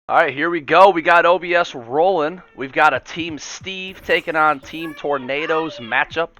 All right, here we go. We got OBS rolling. We've got a Team Steve taking on Team Tornadoes matchup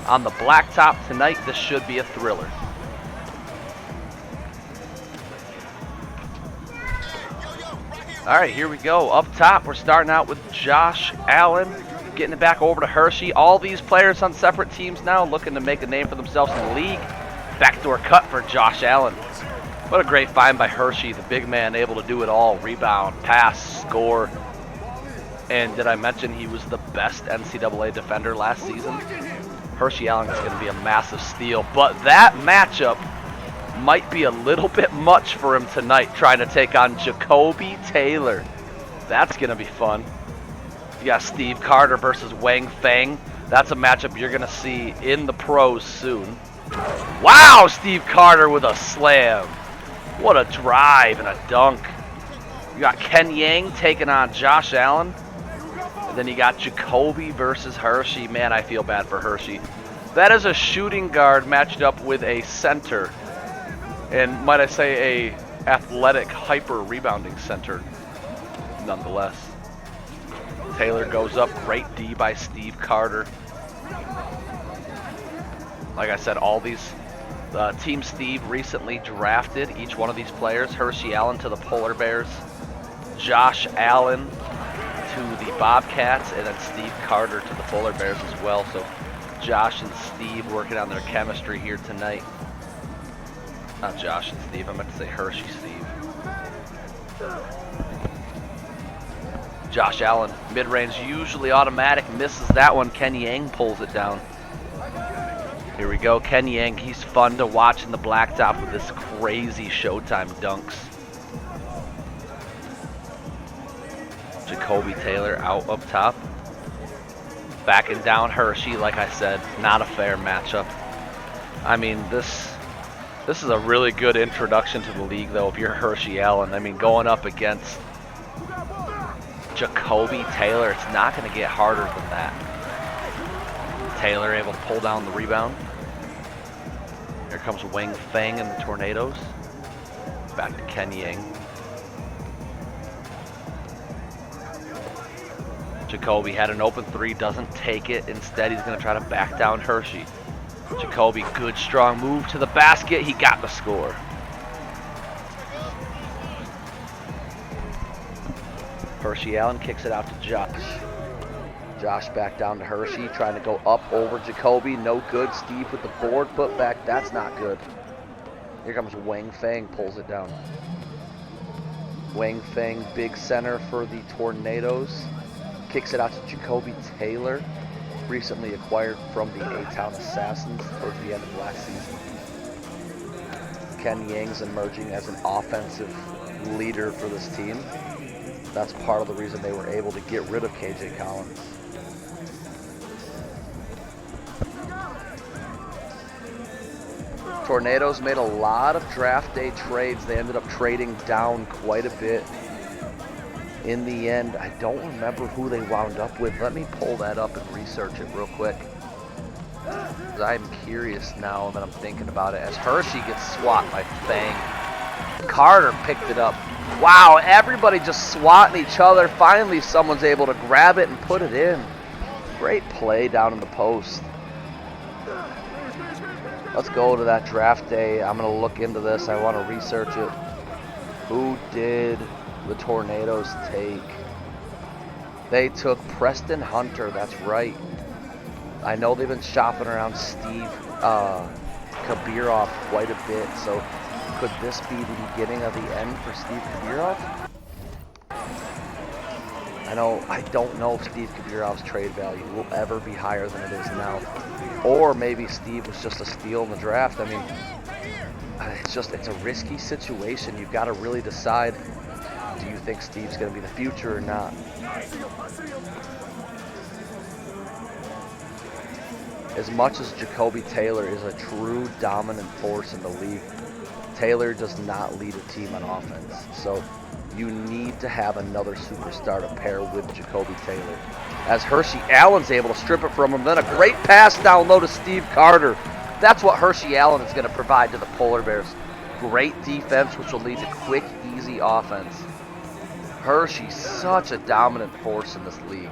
on the Blacktop tonight. This should be a thriller. All right, here we go. Up top, we're starting out with Josh Allen, getting it back over to Hershey. All these players on separate teams now looking to make a name for themselves in the league. Backdoor cut for Josh Allen. What a great find by Hershey, the big man, able to do it all. Rebound, pass, score. And did I mention he was the best NCAA defender last season? Hershey Allen is going to be a massive steal. But that matchup might be a little bit much for him tonight, trying to take on Jacoby Taylor. That's going to be fun. You got Steve Carter versus Wang Feng. That's a matchup you're going to see in the pros soon. Wow, Steve Carter with a slam. What a drive and a dunk. You got Ken Yang taking on Josh Allen. And then you got Jacoby versus Hershey. Man, I feel bad for Hershey. That is a shooting guard matched up with a center. And might I say a athletic, hyper-rebounding center nonetheless. Taylor goes up. Great D by Steve Carter. Like I said, all these Team Steve recently drafted each one of these players. Hershey Allen to the Polar Bears, Josh Allen to the Bobcats, and then Steve Carter to the Polar Bears as well. So Josh and Steve working on their chemistry here tonight. Not Josh and Steve, I meant to say Hershey Steve. Josh Allen, mid-range usually automatic, misses that one. Ken Yang pulls it down. Here we go, Ken Yang, he's fun to watch in the Blacktop with this crazy Showtime dunks. Jacoby Taylor out up top. Backing down Hershey, like I said, not a fair matchup. I mean, this is a really good introduction to the league, though, if you're Hershey Allen. I mean, going up against Jacoby Taylor, it's not going to get harder than that. Taylor able to pull down the rebound. Here comes Wang Feng and the Tornadoes. Back to Ken Yang. Jacoby had an open three, doesn't take it. Instead, he's going to try to back down Hershey. Jacoby, good strong move to the basket. He got the score. Hershey Allen kicks it out to Josh. Josh back down to Hershey, trying to go up over Jacoby. No good. Steve with the board put back. That's not good. Here comes Wang Feng, pulls it down. Wang Feng, big center for the Tornadoes. Kicks it out to Jacoby Taylor, recently acquired from the A-Town Assassins towards the end of last season. Ken Yang's emerging as an offensive leader for this team. That's part of the reason they were able to get rid of KJ Collins. Tornadoes made a lot of draft day trades. They ended up trading down quite a bit. In the end, I don't remember who they wound up with. Let me pull that up and research it real quick. I'm curious now that I'm thinking about it. As Hershey gets swatted by Fang. Carter picked it up. Wow, everybody just swatting each other. Finally, someone's able to grab it and put it in. Great play down in the post. Let's go to that draft day. I'm going to look into this. I want to research it. Who did the Tornadoes take? They took Preston Hunter. That's right. I know they've been shopping around Steve Kabirov quite a bit. So could this be the beginning of the end for Steve Kabirov? I don't know if Steve Kabirov's trade value will ever be higher than it is now. Or maybe Steve was just a steal in the draft. I mean, it's a risky situation. You've got to really decide, do you think Steve's going to be the future or not? As much as Jacoby Taylor is a true dominant force in the league, Taylor does not lead a team on offense. So you need to have another superstar to pair with Jacoby Taylor. As Hershey Allen's able to strip it from him, then a great pass down low to Steve Carter. That's what Hershey Allen is going to provide to the Polar Bears. Great defense, which will lead to quick, easy offense. Hershey's such a dominant force in this league.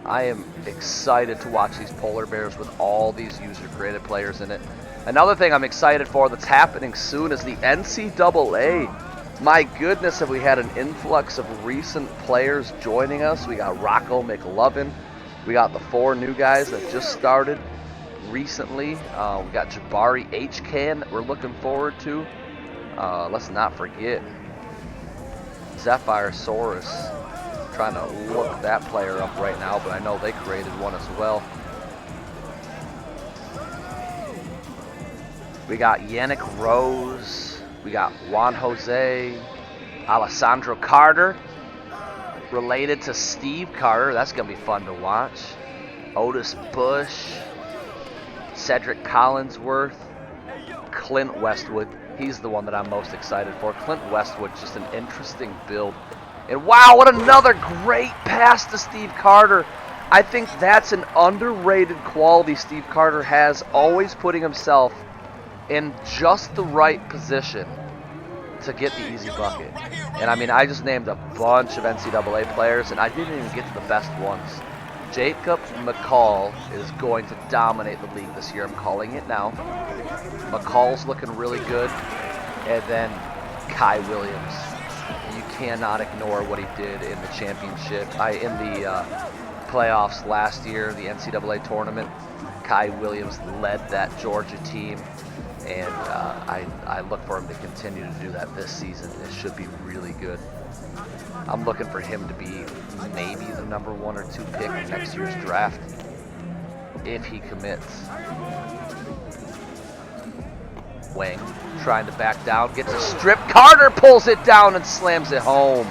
I am excited to watch these Polar Bears with all these user-created players in it. Another thing I'm excited for that's happening soon is the NCAA. My goodness, have we had an influx of recent players joining us. We got Rocco McLovin. We got the 4 new guys that just started recently. We got Jabari H-Can that we're looking forward to. Let's not forget Zephyrsaurus. Trying to look that player up right now, but I know they created one as well. We got Yannick Rose. We got Juan Jose. Alessandro Carter. Related to Steve Carter. That's going to be fun to watch. Otis Bush. Cedric Collinsworth. Clint Westwood. He's the one that I'm most excited for. Clint Westwood's just an interesting build. And wow, what another great pass to Steve Carter. I think that's an underrated quality Steve Carter has, always putting himself in just the right position to get the easy bucket. And I mean, I just named a bunch of NCAA players, and I didn't even get to the best ones. Jacob McCall is going to dominate the league this year. I'm calling it now. McCall's looking really good. And then Kai Williams. You cannot ignore what he did in the championship. In the playoffs last year, the NCAA tournament. Kai Williams led that Georgia team, and I look for him to continue to do that this season. It should be really good. I'm looking for him to be maybe the number 1 or 2 pick in next year's draft if he commits. Wang trying to back down, gets a strip. Carter pulls it down and slams it home.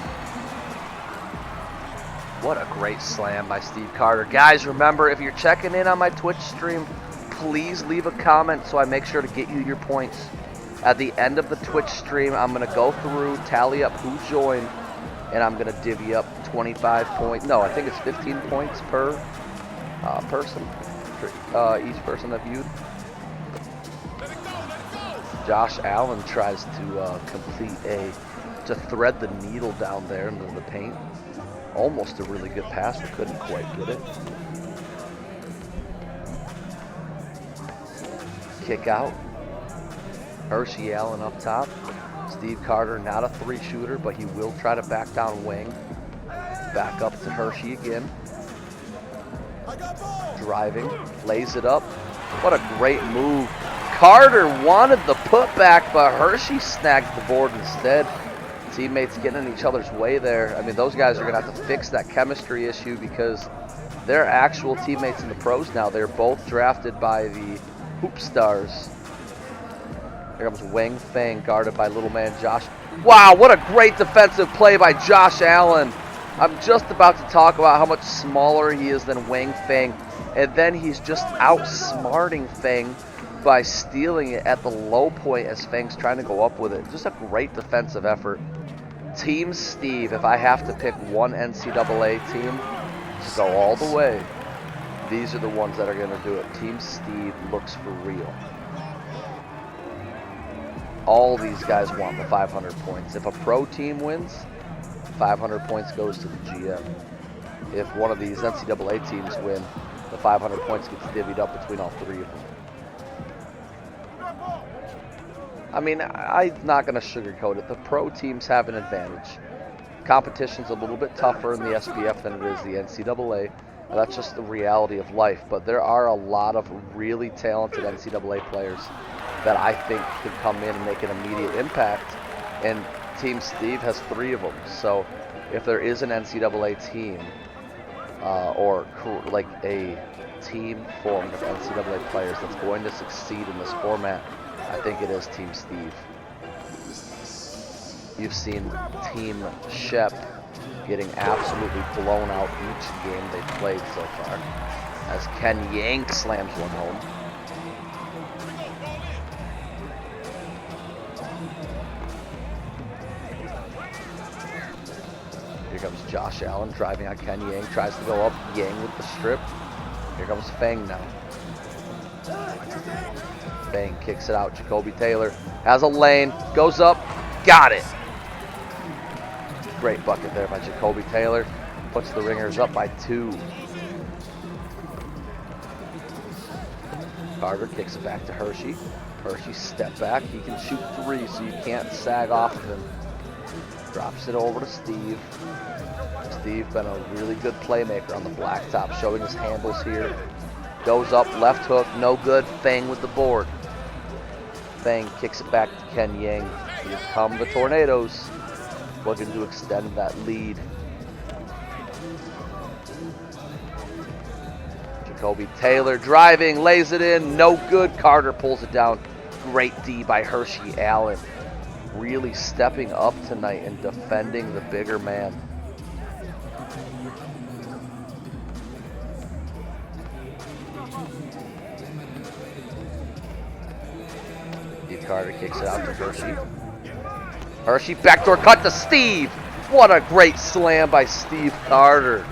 What a great slam by Steve Carter. Guys, remember, if you're checking in on my Twitch stream, please leave a comment so I make sure to get you your points. At the end of the Twitch stream, I'm going to go through, tally up who joined, and I'm going to divvy up 25 points. No, I think it's 15 points per person, each person that viewed. Josh Allen tries to to thread the needle down there into the paint. Almost a really good pass, but couldn't quite get it. Kick out. Hershey Allen up top. Steve Carter, not a 3 shooter, but he will try to back down Wing. Back up to Hershey again. Driving, lays it up. What a great move. Carter wanted the putback, but Hershey snagged the board instead. Teammates getting in each other's way there. I mean, those guys are going to have to fix that chemistry issue because they're actual teammates in the pros now. They're both drafted by the Hoop Stars. Here comes Wang Feng, guarded by little man Josh. Wow, what a great defensive play by Josh Allen. I'm just about to talk about how much smaller he is than Wang Feng, and then he's just outsmarting Feng by stealing it at the low point as Feng's trying to go up with it. Just a great defensive effort. Team Steve, if I have to pick one NCAA team to go all the way, these are the ones that are going to do it. Team Steve looks for real. All these guys want the 500 points. If a pro team wins, 500 points goes to the GM. If one of these NCAA teams win, the 500 points gets divvied up between all 3 of them. I mean, I'm not going to sugarcoat it. The pro teams have an advantage. Competition's a little bit tougher in the SBF than it is the NCAA. That's just the reality of life. But there are a lot of really talented NCAA players that I think could come in and make an immediate impact. And Team Steve has 3 of them. So if there is an NCAA team or like a team formed of NCAA players that's going to succeed in this format, I think it is Team Steve. You've seen Team Shep getting absolutely blown out each game they've played so far, as Ken Yank slams one home. Here comes Josh Allen driving on Ken Yang, tries to go up, Yang with the strip. Here comes Feng now. Feng kicks it out. Jacoby Taylor has a lane, goes up, got it. Great bucket there by Jacoby Taylor. Puts the Ringers up by 2. Carter kicks it back to Hershey. Hershey step back. He can shoot 3, so you can't sag off of him. Drops it over to Steve. Steve been a really good playmaker on the blacktop, showing his handles here. Goes up, left hook, no good. Fang with the board. Fang kicks it back to Ken Yang. Here come the Tornadoes, looking to extend that lead. Jacoby Taylor driving, lays it in, no good. Carter pulls it down. Great D by Hershey Allen. Really stepping up tonight and defending the bigger man. Steve Carter kicks it out to Hershey. Hershey backdoor cut to Steve. What a great slam by Steve Carter.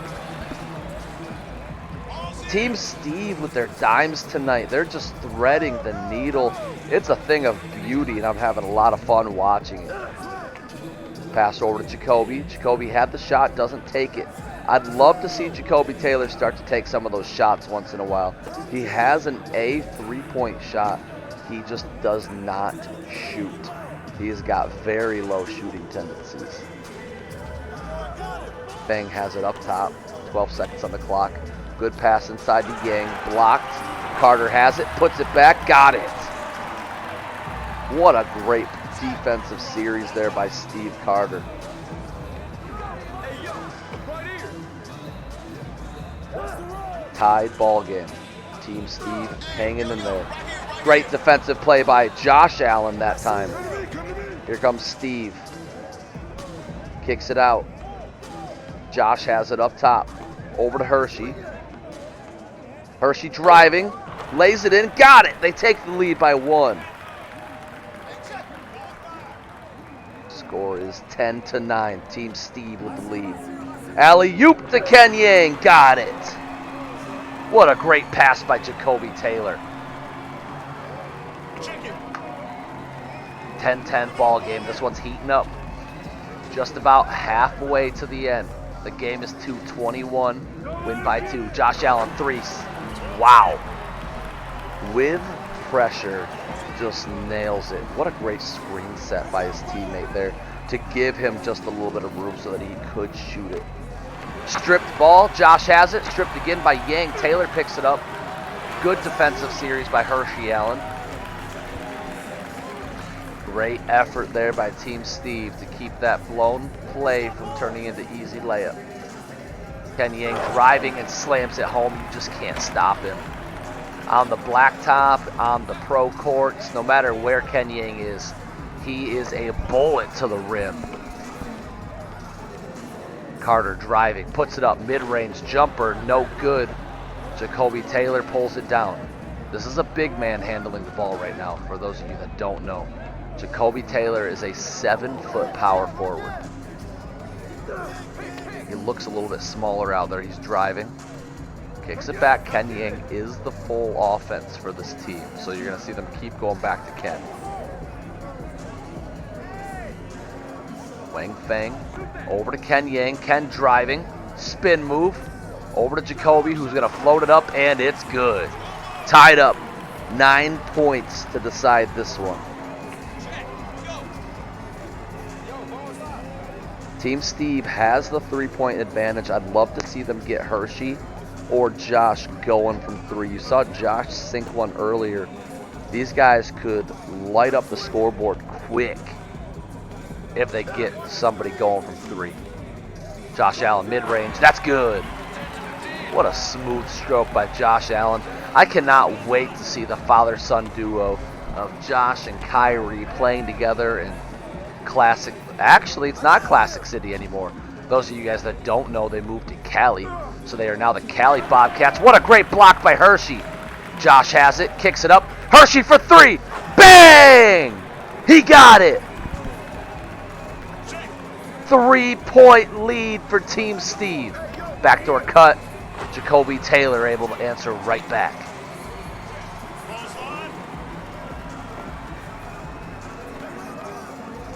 Team Steve with their dimes tonight, they're just threading the needle. It's a thing of beauty, and I'm having a lot of fun watching it. Pass over to Jacoby. Jacoby had the shot, doesn't take it. I'd love to see Jacoby Taylor start to take some of those shots once in a while. He has an A three-point shot. He just does not shoot. He's got very low shooting tendencies. Fang has it up top. 12 seconds on the clock. Good pass inside to Yang. Blocked. Carter has it. Puts it back. Got it. What a great defensive series there by Steve Carter. Tied ball game. Team Steve hanging in there. Great defensive play by Josh Allen that time. Here comes Steve. Kicks it out. Josh has it up top. Over to Hershey. Hershey driving. Lays it in. Got it. They take the lead by 1. Score is 10-9. Team Steve with the lead. Alley-oop to Ken Yang. Got it. What a great pass by Jacoby Taylor. 10-10 ball game. This one's heating up. Just about halfway to the end. The game is 2-21. Win by 2. Josh Allen 3. Wow. With pressure, just nails it. What a great screen set by his teammate there to give him just a little bit of room so that he could shoot it. Stripped ball. Josh has it. Stripped again by Yang. Taylor picks it up. Good defensive series by Hershey Allen. Great effort there by Team Steve to keep that blown play from turning into easy layup. Ken Yang driving and slams it home. You just can't stop him. On the blacktop, on the pro courts, no matter where Ken Yang is, he is a bullet to the rim. Carter driving, puts it up, mid-range jumper, no good. Jacoby Taylor pulls it down. This is a big man handling the ball right now, for those of you that don't know. Jacoby Taylor is a 7-foot power forward. He looks a little bit smaller out there. He's driving. Kicks it back. Ken Yang is the full offense for this team. So you're going to see them keep going back to Ken. Wang Fang over to Ken Yang. Ken driving. Spin move. Over to Jacoby, who's going to float it up, and it's good. Tied up. 9 points to decide this one. Team Steve has the 3-point advantage. I'd love to see them get Hershey or Josh going from 3. You saw Josh sink one earlier. These guys could light up the scoreboard quick if they get somebody going from 3. Josh Allen mid-range. That's good. What a smooth stroke by Josh Allen. I cannot wait to see the father-son duo of Josh and Kyrie playing together in Classic. Actually, it's not Classic City anymore. Those of you guys that don't know, they moved to Cali. So they are now the Cali Bobcats. What a great block by Hershey. Josh has it, kicks it up. Hershey for 3. Bang! He got it. 3-point lead for Team Steve. Backdoor cut. Jacoby Taylor able to answer right back.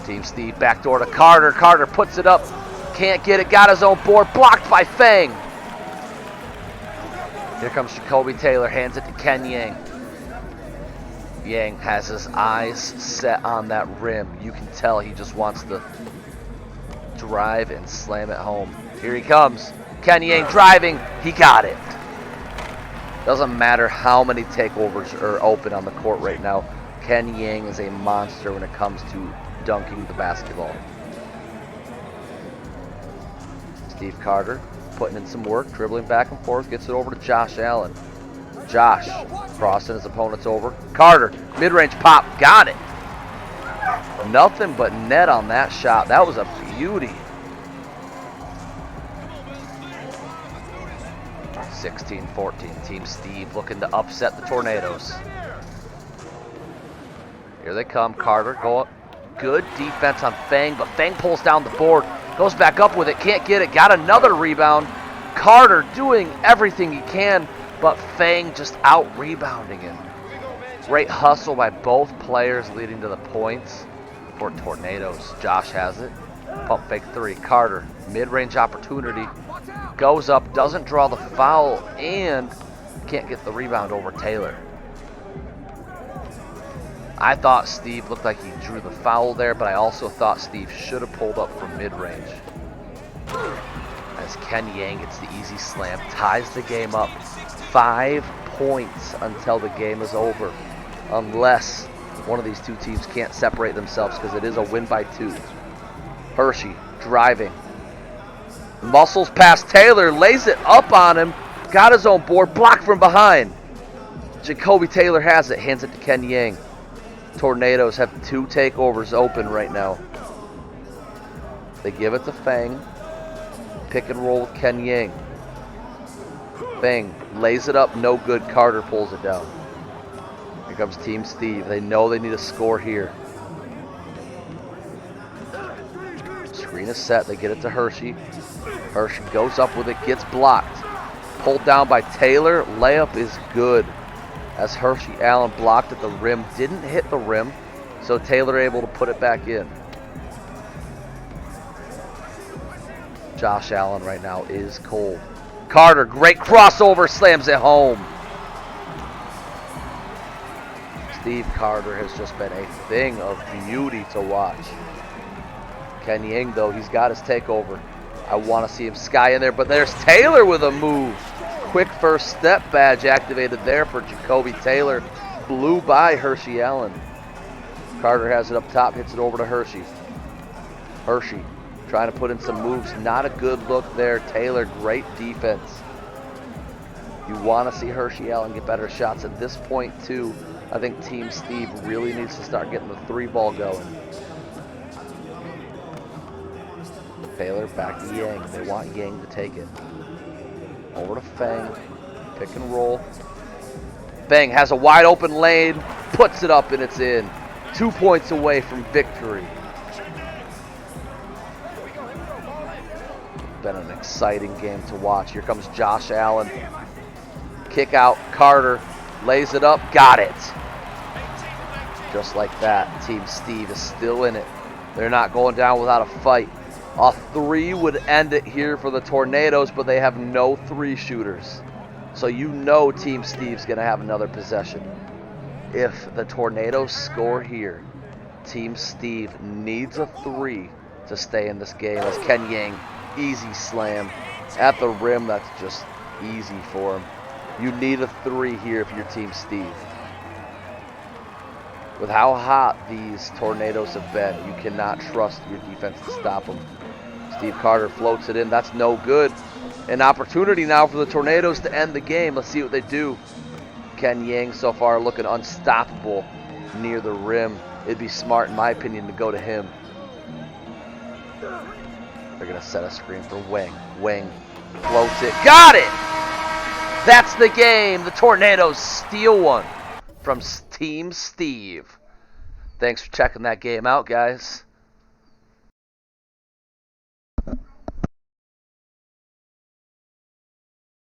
Team Steve backdoor to Carter. Carter puts it up. Can't get it. Got his own board. Blocked by Fang. Here comes Jacoby Taylor. Hands it to Ken Yang. Yang has his eyes set on that rim. You can tell he just wants to drive and slam it home. Here he comes. Ken Yang driving. He got it. Doesn't matter how many takeovers are open on the court right now. Ken Yang is a monster when it comes to dunking the basketball. Steve Carter putting in some work, dribbling back and forth, gets it over to Josh Allen. Josh crossing his opponents over. Carter, mid-range pop, got it. Nothing but net on that shot. That was a beauty. 16-14, Team Steve looking to upset the Tornadoes. Here they come. Carter, go up. Good defense on Fang, but Fang pulls down the board. Goes back up with it, can't get it. Got another rebound. Carter doing everything he can, but Fang just out-rebounding him. Great hustle by both players leading to the points for Tornadoes. Josh has it. Pump fake three. Carter, mid-range opportunity. Goes up, doesn't draw the foul, and can't get the rebound over Taylor. I thought Steve looked like he drew the foul there, but I also thought Steve should have pulled up from mid-range. As Ken Yang gets the easy slam, ties the game up. 5 points until the game is over, unless one of these two teams can't separate themselves, because it is a win by 2. Hershey driving. Muscles past Taylor, lays it up on him, got his own board, blocked from behind. Jacoby Taylor has it, hands it to Ken Yang. Tornadoes have 2 takeovers open right now. They give it to Fang. Pick and roll with Ken Yang. Fang lays it up, no good. Carter pulls it down. Here comes Team Steve. They know they need a score here. Screen is set. They get it to Hershey. Hershey goes up with it, gets blocked. Pulled down by Taylor. Layup is good. As Hershey Allen blocked at the rim, didn't hit the rim, so Taylor able to put it back in. Josh Allen right now is cold. Carter, great crossover, slams it home. Steve Carter has just been a thing of beauty to watch. Ken Yang, though, he's got his takeover. I want to see him sky in there, but there's Taylor with a move. Quick first step badge activated there for Jacoby Taylor. Blew by Hershey Allen. Carter has it up top, hits it over to Hershey. Hershey trying to put in some moves. Not a good look there. Taylor, great defense. You want to see Hershey Allen get better shots at this point, too. I think Team Steve really needs to start getting the 3-ball going. Taylor back to Yang. They want Yang to take it. Over to Fang. Pick and roll. Fang has a wide open lane. Puts it up and it's in. 2 points away from victory. Been an exciting game to watch. Here comes Josh Allen. Kick out. Carter lays it up. Got it. Just like that. Team Steve is still in it. They're not going down without a fight. A 3 would end it here for the Tornadoes, but they have no 3 shooters. So you know Team Steve's going to have another possession. If the Tornadoes score here, Team Steve needs a 3 to stay in this game. As Ken Yang, easy slam at the rim. That's just easy for him. You need a 3 here if you're Team Steve. With how hot these Tornadoes have been, you cannot trust your defense to stop them. Steve Carter floats it in. That's no good. An opportunity now for the Tornadoes to end the game. Let's see what they do. Ken Yang so far looking unstoppable near the rim. It'd be smart, in my opinion, to go to him. They're going to set a screen for Wang. Wang floats it. Got it! That's the game. The Tornadoes steal one from Team Steve. Thanks for checking that game out, guys.